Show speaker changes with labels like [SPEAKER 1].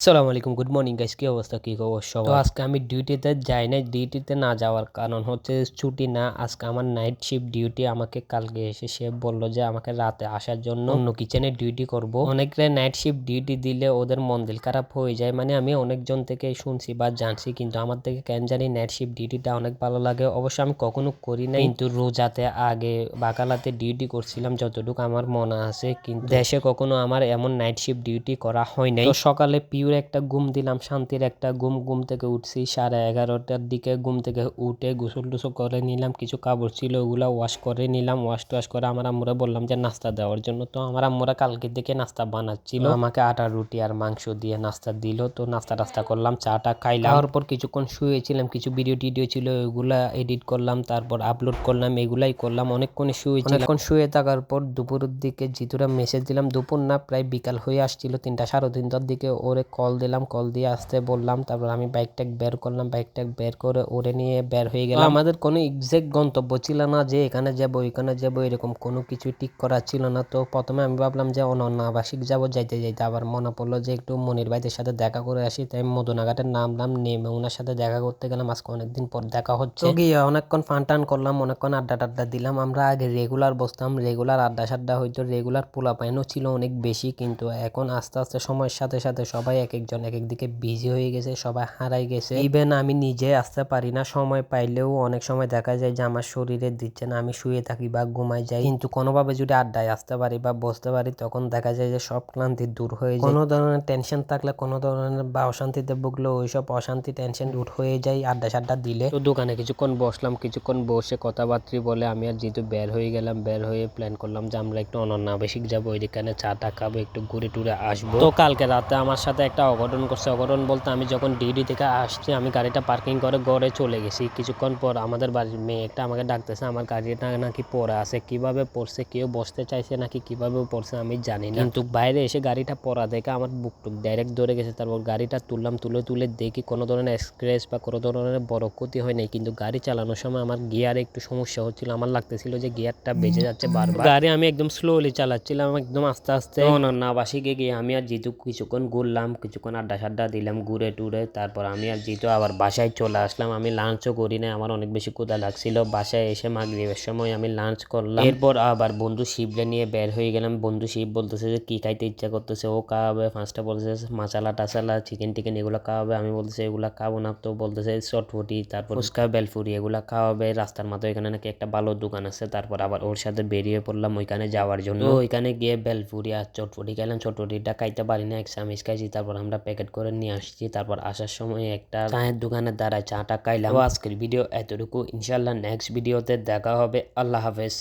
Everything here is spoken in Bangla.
[SPEAKER 1] আসসালামু আলাইকুম, গুড মর্নিং গাইস। কি অবস্থা, কি খবর সবার? তো আজকে আমি ডিউটিতে যাই নাই। ডিউটিতে না যাওয়ার কারণ হচ্ছে ছুটি না, আজকে আমার নাইট শিফট ডিউটি। আমাকে কালকে এসে সে বলল যে আমাকে রাতে আসার জন্য অন্য কিচেনে ডিউটি করব। অনেকরে নাইট শিফট ডিউটি দিলে ওদের মন দিল খারাপ হয়ে যায়, মানে আমি অনেকজন থেকে শুনছি বা জানছি, কিন্তু আমার থেকে কেন জানি নাইট শিফট ডিউটিটা অনেক ভালো লাগে। অবশ্য আমি কখনো করি নাই, কিন্তু রোজাতে আগে বাকালাতে ডিউটি করছিলাম যতটুকু আমার মনে আছে, কিন্তু দেশে কখনো আমার এমন নাইট শিফট ডিউটি করা হয় নাই। তো সকালে পিওর একটা ঘুম দিলাম, শান্তির একটা ঘুম থেকে উঠছি 11:30টার দিকে। ঘুম থেকে উঠে গোসল টোসল করে নিলাম, কিছু কাপড় ছিল ওগুলা ওয়াশ করে নিলাম। ওয়াশ টোয়াশ করে আমার আম্মুরা বললাম যে নাস্তা দেওয়ার জন্য। তো আমার আম্মুরা কালকে থেকে নাস্তা বানাচ্ছিল, আমাকে আটা রুটি আর মাংস দিয়ে নাস্তা দিল। তো নাস্তা করলাম, চাটা খাইলাম। তারপর কিছুক্ষণ শুয়েছিলাম, কিছু ভিডিও টিডিও ছিল ওইগুলা এডিট করলাম, তারপর আপলোড করলাম, এগুলাই করলাম। অনেকক্ষণ শুয়ে থাকার পর দুপুরের দিকে জিতুরা মেসেজ দিলাম, দুপুর না প্রায় বিকাল হয়ে আসছিল, 3টা সাড়ে 3টার দিকে ওরে কল দিলাম, কল দিয়ে আসতে বললাম। তারপর আমি বাইকটা বের করলাম, বাইকটা বের করে ওরে নিয়ে বের হয়ে গেলাম। আমাদের কোনো এক্সাক্ট গন্তব্য ছিল না যে এখানে যাব ওইখানে যাব, এরকম কোনো কিছু ঠিক করা ছিল না। তো প্রথমে আমি ভাবলাম যে অনন্য আবাসিক যাব, যাইতে আবার মনে পড়লো যে একটু মনির ভাইদের সাথে দেখা করে আসি। তাই মদনাঘাটের নামলাম, নেমে ওনার সাথে দেখা করতে গেলাম। আজকে অনেকদিন পর দেখা হচ্ছে। তো গিয়ে অনেকক্ষণ ফান টান করলাম, অনেকক্ষণ আড্ডা টাড্ডা দিলাম। আমরা আগে রেগুলার বসতাম, রেগুলার আড্ডা সাড্ডা হইতো, রেগুলার পোলাপাইনও ছিল অনেক বেশি, কিন্তু এখন আস্তে আস্তে সময়ের সাথে সাথে সবাই এক একজন এক একদিকে বিজি হয়ে গেছে, সবাই হারাই গেছে। ইভেন আমি নিজে আসতে পারি না, সময় পাইলেও অনেক সময় দেখা যায় যে আমার শরীরে দিচ্ছে না, আমি শুয়ে থাকি বা ঘুমাই যাই। কিন্তু কোনোভাবে যদি আড্ডায় আসতে পারি বা বসতে পারি, তখন দেখা যায় যে সব ক্লান্তি দূর হয়ে যায়। কোনো ধরনের টেনশন থাকলে, কোনো ধরনের বা অশান্তিতে ভুগলে ওইসব অশান্তি টেনশন দূর হয়ে যায় আড্ডা সাড্ডা দিলে। তো দোকানে কিছুক্ষণ বসলাম, কিছুক্ষণ বসে কথাবার্তা বলে আমি আর যেহেতু বের হয়ে গেলাম। বের হয়ে প্ল্যান করলাম যে আমরা একটু অনন্য আবাসিক যাবো, ওইখানে চাটা খাবো, একটু ঘুরে টুরে আসবো। তো কালকে রাতে আমার সাথে একটা অঘটন করছে। অঘটন বলতে, আমি যখন ডিউটি থেকে আসছি, আমি গাড়িটা পার্কিং করে ঘরে চলে গেছি। কিছুক্ষণ পর আমাদের বাড়ির মেয়ে একটা আমাকে ডাকতেছে, আমার গাড়িটা নাকি পড়ে আছে। কিভাবে পড়ছে, কেউ বসতে চাইছে নাকি কিভাবে পড়ছে আমি জানি না, কিন্তু বাইরে এসে গাড়িটা পড়া দেখে আমার বুক টুক ডাইরেক্ট ধরে গেছে। তারপর গাড়িটা তুললাম, তুলে দেখি কোনো ধরনের স্ক্র্যাচ বা কোনো ধরনের বড় ক্ষতি হয় নাই, কিন্তু গাড়ি চালানোর সময় আমার গিয়ারে একটু সমস্যা হচ্ছিল। আমার লাগতেছিল যে গিয়ারটা বেজে যাচ্ছে বারবার। গাড়ি আমি একদম স্লোলি চালাচ্ছিলাম, একদম আস্তে আস্তে। অনন্য আবাসিকে গিয়ে আমি আর জিতু কিছুক্ষণ ঘুরলাম, কিছুক্ষণ আড্ডা সাড্ডা দিলাম ঘুরে টুরে। তারপর আমি আর জিতু আবার বাসায় চলে আসলাম। আমি লাঞ্চও করি না, আমার অনেক বেশি ক্ষুধা লাগছিল। বাসায় এসে মাগরিবের সময় আমি লাঞ্চ করলাম। এরপর আবার বন্ধু শিবরে নিয়ে বের হয়ে গেলাম। বন্ধু শিব বলতেছে যে কি খাইতে ইচ্ছা করতেছে, ও খাওয়াবে। ফার্স্টে বলতেছে মাসালা টাসালা চিকেন টিকেন এগুলো খাওয়াবে। আমি বলতেছি এগুলা খাবো না। তো বলতেছে চটফটি, তারপর ফুচকা বেলফুরি এগুলা খাওয়াবে। রাস্তার মাথায় এখানে নাকি একটা ভালো দোকান আছে। তারপর আবার ওর সাথে বেরিয়ে পড়লাম ওইখানে যাওয়ার জন্য। ওইখানে গিয়ে বেলফুরি আর চটফটি খেলাম। চটফটিটা খাইতে পারি না, এক চামিচ খাইছি। তারপর আমরা প্যাকেট করে নিয়ে আসছি। তারপর আসার সময় একটা চায়ের দোকানে দাঁড়ায় চাটা খাইলাম। তো আজকের ভিডিও এতটুকু, ইনশাল্লাহ নেক্সট ভিডিওতে দেখা হবে। আল্লাহ হাফেজ।